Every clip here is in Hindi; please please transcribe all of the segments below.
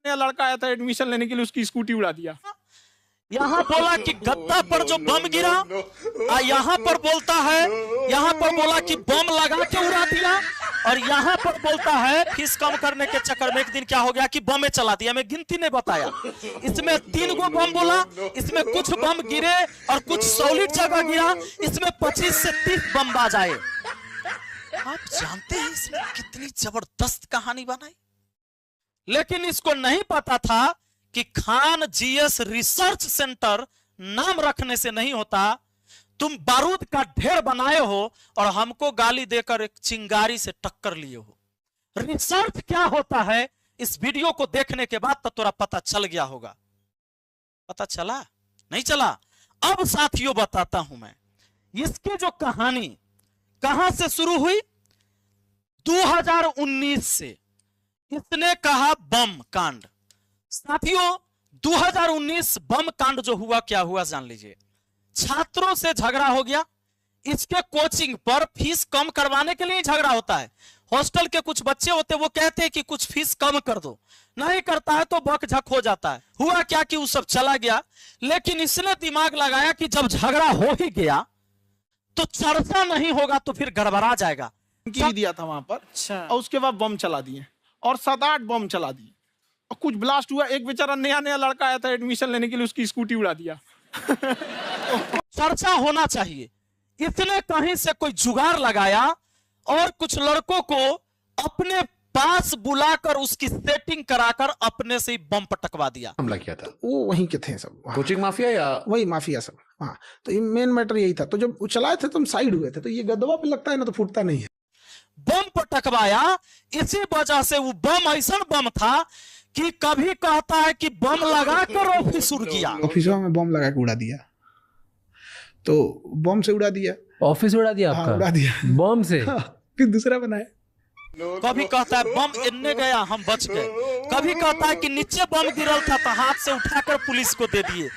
लड़का आया था एडमिशन लेने के लिए, उसकी स्कूटी उड़ा दिया। यहाँ बोला कि गद्दा पर जो बम गिरा, यहाँ पर बोलता है, यहाँ पर बोला कि बम लगा के उड़ा दिया, और यहाँ पर बोलता है फीस कम करने के चक्कर में एक दिन क्या हो गया कि बम चला दिया। मैं गिनती नहीं बताया, इसमें 3 गो बम बोला, इसमें कुछ बम गिरे और कुछ सॉलिड जगह गिरा, इसमें 25 से 30 बम बाज आए। आप जानते हैं इसमें कितनी जबरदस्त कहानी बनाई, लेकिन इसको नहीं पता था कि खान जीएस रिसर्च सेंटर नाम रखने से नहीं होता। तुम बारूद का ढेर बनाए हो और हमको गाली देकर एक चिंगारी से टक्कर लिए हो। रिसर्च क्या होता है इस वीडियो को देखने के बाद तो थोड़ा पता चल गया होगा। पता चला? नहीं चला? अब साथियों बताता हूं मैं इसकी जो कहानी कहां से शुरू हुई। 2019 से इसने कहा बम कांड। साथियों 2019 बम कांड जो हुआ, क्या हुआ जान लीजिए। छात्रों से झगड़ा हो गया, इसके कोचिंग पर फीस कम करवाने के लिए झगड़ा होता है। हॉस्टल के कुछ बच्चे होते वो कहते हैं कि कुछ फीस कम कर दो, नहीं करता है तो बकझक हो जाता है। हुआ क्या कि वो सब चला गया, लेकिन इसने दिमाग लगाया कि जब झगड़ा हो ही गया तो चर्चा नहीं होगा तो फिर गड़बड़ा जाएगा। दिया था वहां पर। अच्छा। और उसके बाद बम चला दिए और 7-8 बम चला दिए और कुछ ब्लास्ट हुआ। एक बेचारा नया लड़का आया था एडमिशन लेने के लिए, उसकी स्कूटी उड़ा दिया। चर्चा होना चाहिए। इसने कहीं से कोई जुगाड़ लगाया और कुछ लड़कों को अपने पास बुलाकर उसकी सेटिंग कराकर अपने से ही बम पटकवा दिया। हमला किया था वो वहीं के थे सब, कोचिंग माफिया या वही माफिया सब। हाँ, तो ये मेन मैटर यही था। तो जब वो चलाए थे तो हम साइड हुए थे, तो ये गदवा पे लगता है ना तो फूटता नहीं है। बम पटकवाया, इसी वजह से वो बम ऐसा बम था कि कभी कहता है कि बम लगाकर ऑफिस उड़ गया। ऑफिसों में बम लगा के उड़ा दिया, तो बम से उड़ा दिया। ऑफिस उड़ा दिया हाँ, आपका? उड़ा दिया बम से? हाँ, फिर दूसरा बनाया। कभी कहता है बम इन्ने गया हम बच गए, कभी कहता है कि नीचे बम गिरल था तो हाथ से उठाकर पुलिस को दे दिए।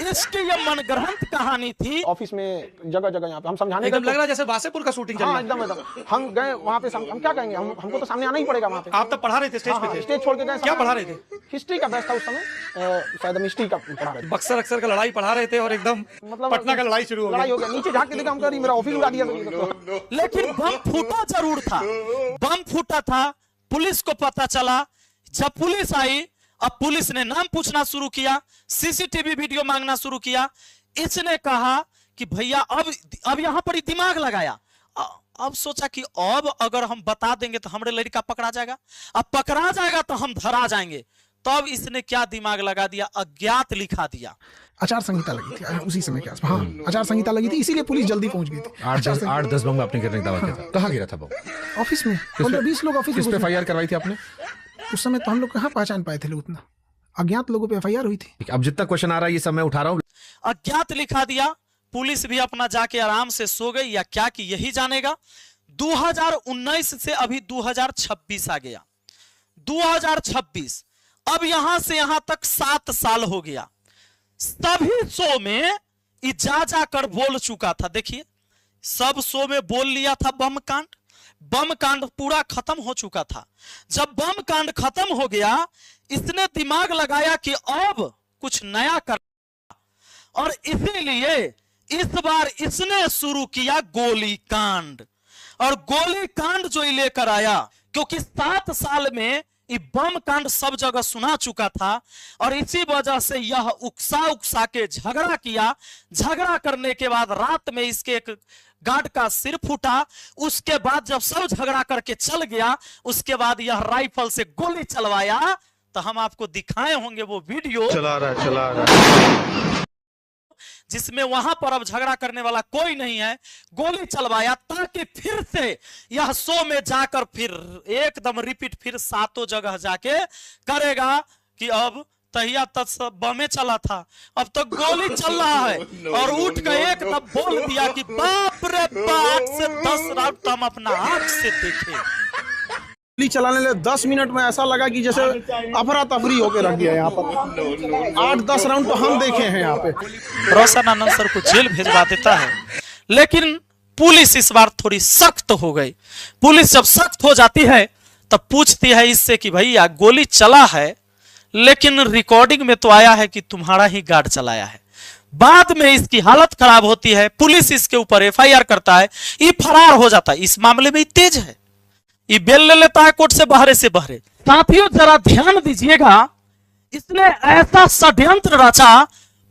इसकी ये मनगढ़ंत कहानी थी। ऑफिस में जगह जगह यहाँ पे हम समझाने एकदम लग रहा है जैसे वासेपुर का शूटिंग चल रहा हाँ, है। एकदम हम गए वहाँ पे। हम क्या कहेंगे, हमको तो सामने आना ही पड़ेगा वहाँ पे। आप तो पढ़ा रहे थे, स्टेज पे थे। स्टेज छोड़ के गए। क्या पढ़ा रहे थे? हिस्ट्री का बैच था उस समय, शायद हिस्ट्री का पढ़ा रहे थे। बक्सर अक्सर का लड़ाई पढ़ा रहे थे और एकदम मतलब पटना का लड़ाई शुरू हो लड़ाई गई। हो गया। नीचे झाँक के देखा, हम कह रही मेरा ऑफिस उड़ा दिया। लेकिन बम फूटा जरूर था, बम फूटा था। पुलिस को पता चला। जब पुलिस आई, अब पुलिस ने नाम पूछना शुरू किया, सीसीटीवी वीडियो मांगना शुरू किया। इसने कहा कि भैया अब यहां पर ही दिमाग लगाया। अब सोचा कि अब अगर हम बता देंगे तो हमारे लड़का पकड़ा जाएगा, अब पकड़ा जाएगा तो हम धरा जाएंगे। तब इसने क्या दिमाग लगा दिया, अज्ञात लिखा दिया। आचार संहिता लगी थी उसी समय के आसपास। हाँ, आचार संहिता लगी थी, इसीलिए पुलिस जल्दी पहुंच गई थी। 8-10 बम आपने गिरने का दावा किया था। कहाँ गिरा था बम? ऑफिस में 15-20 लोग ऑफिस किस पे में। एफआईआर करवाई थी आपने? उस समय तो हम लोग कहाँ पहचान पाए थे लोग, उतना अज्ञात लोगों पे एफआईआर हुई थी। अब जितना क्वेश्चन आ रहा है ये सब मैं उठा रहा हूँ। अज्ञात लिखा दिया। पुलिस भी अपना जाके आराम से सो गई या क्या कि यही जानेगा। 2019 से अभी 2026 आ गया। 2026, अब यहां से यहां तक 7 साल हो गया। सभी शो में जा कर बोल चुका था। देखिए, सब शो में बोल लिया था बम कांड। बम कांड पूरा खत्म हो चुका था। जब बम कांड खत्म हो गया, इसने दिमाग लगाया कि अब कुछ नया कर, और इसीलिए इस बार इसने शुरू किया गोली कांड। और गोली कांड जो लेकर आया, क्योंकि 7 साल में ये बम कांड सब जगह सुना चुका था, और इसी वजह से यह उकसा के झगड़ा किया। झगड़ा करने के बाद रात में इसके एक गार्ड का सिर फूटा। उसके बाद जब सब झगड़ा करके चल गया, उसके बाद यह राइफल से गोली चलवाया। तो हम आपको दिखाए होंगे वो वीडियो चला रहा जिसमें वहां पर अब झगड़ा करने वाला कोई नहीं है। गोली चलवाया ताकि फिर से यह शो में जाकर फिर एकदम रिपीट फिर 7 जगह जाके करेगा कि अब तहिया तक सब बमे चला था, अब तो गोली चल रहा है। और उठ के एकदम बोल दिया कि बाप रे बाप, से 10 राउंड तो हम अपना आंख से देखे। गोली चलाने लगे 10 मिनट में ऐसा लगा कि जैसे अफरा तफरी होके रख दिया। यहाँ पर 8-10 राउंड तो हम देखे हैं यहाँ पे। रोशन आनंद सर को जेल भेजवा देता है, लेकिन पुलिस इस बार थोड़ी सख्त हो गई। पुलिस जब सख्त हो जाती है तब पूछती है इससे कि भैया गोली चला है लेकिन रिकॉर्डिंग में तो आया है कि तुम्हारा ही गार्ड चलाया है। बाद में इसकी हालत खराब होती है, पुलिस इसके ऊपर एफआईआर करता है, ये फरार हो जाता है। इस मामले में तेज है, ये बेल ले लेता है कोर्ट से बहरे से बहरे। साथियों जरा ध्यान दीजिएगा, इसने ऐसा षड्यंत्र रचा,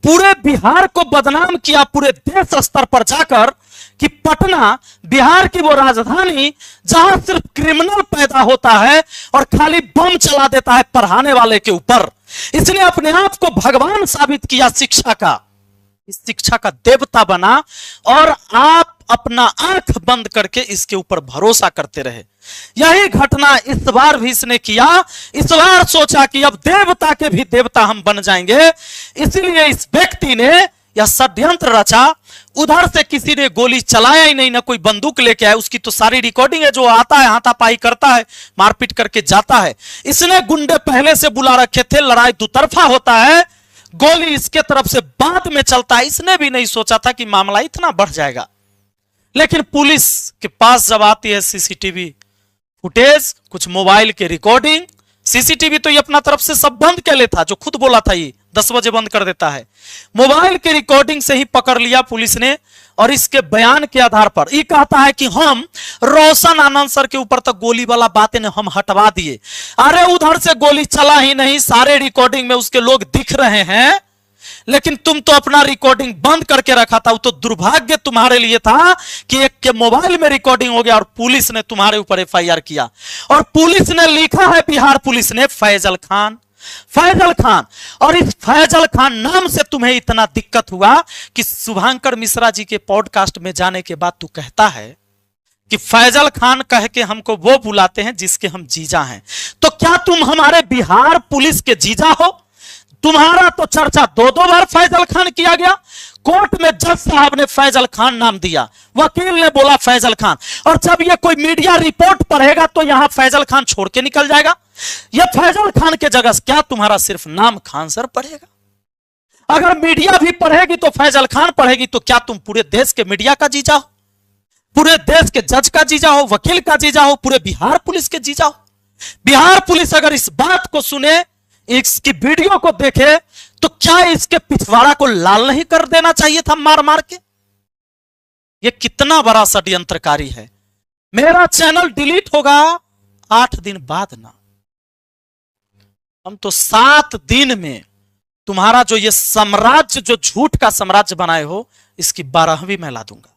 पूरे बिहार को बदनाम किया पूरे देश स्तर पर जाकर कि पटना बिहार की वो राजधानी जहां सिर्फ क्रिमिनल पैदा होता है और खाली बम चला देता है पढ़ाने वाले के ऊपर। इसने अपने आप को भगवान साबित किया शिक्षा का, इस शिक्षा का देवता बना और आप अपना आंख बंद करके इसके ऊपर भरोसा करते रहे। यही घटना इस बार भी इसने किया। इस बार सोचा कि अब देवता के भी देवता हम बन जाएंगे, इसलिए इस व्यक्ति ने यह षड्यंत्र रचा। उधर से किसी ने गोली चलाया ही नहीं, ना कोई बंदूक लेके आया, उसकी तो सारी रिकॉर्डिंग है, जो आता है हाथापाई करता है, मारपीट करके जाता है। इसने गुंडे पहले से बुला रखे थे, लड़ाई दुतरफा होता है, गोली इसके तरफ से बाद में चलता है। इसने भी नहीं सोचा था कि मामला इतना बढ़ जाएगा। लेकिन पुलिस के पास जब आती है सीसीटीवी फुटेज, कुछ मोबाइल के रिकॉर्डिंग, सीसीटीवी तो ये अपना तरफ से सब बंद कर लेता, जो खुद बोला था ये 10 बजे बंद कर देता है। मोबाइल के रिकॉर्डिंग से ही पकड़ लिया पुलिस ने और इसके बयान के आधार पर ये कहता है कि हम रोशन आनंद सर के ऊपर तक गोली वाला बातें ने हम हटवा दिए। अरे उधर से गोली चला ही नहीं, सारे रिकॉर्डिंग में उसके लोग दिख रहे हैं, लेकिन तुम तो अपना रिकॉर्डिंग बंद करके रखा था। वो तो दुर्भाग्य तुम्हारे लिए था कि एक के मोबाइल में रिकॉर्डिंग हो गया और पुलिस ने तुम्हारे ऊपर एफआईआर किया। और पुलिस ने लिखा है, बिहार पुलिस ने, फैजल खान, फैजल खान। और इस फैजल खान नाम से तुम्हें इतना दिक्कत हुआ कि शुभांकर मिश्रा जी के पॉडकास्ट में जाने के बाद तू कहता है कि फैजल खान कह के हमको वो बुलाते हैं जिसके हम जीजा हैं। तो क्या तुम हमारे बिहार पुलिस के जीजा हो? तुम्हारा तो चर्चा 2-2 बार फैजल खान किया गया। कोर्ट में जज साहब ने फैजल खान नाम दिया, वकील ने बोला फैजल खान, और जब ये कोई मीडिया रिपोर्ट पढ़ेगा तो यहां फैजल खान छोड़ के निकल जाएगा। ये फैजल खान के जगह क्या तुम्हारा सिर्फ नाम खान सर पढ़ेगा? अगर मीडिया भी पढ़ेगी तो फैजल खान पढ़ेगी, तो क्या तुम पूरे देश के मीडिया का जीजा हो, पूरे देश के जज का जीजा हो, वकील का जीजा हो, पूरे बिहार पुलिस के जीजा हो? बिहार पुलिस अगर इस बात को सुने, इसकी वीडियो को देखे, तो क्या इसके पिछवाड़ा को लाल नहीं कर देना चाहिए था मार मार के? ये कितना बड़ा षड्यंत्रकारी है। मेरा चैनल डिलीट होगा 8 दिन बाद ना, हम तो 7 दिन में तुम्हारा जो ये साम्राज्य, जो झूठ का साम्राज्य बनाए हो, इसकी 12वीं मैं ला दूंगा।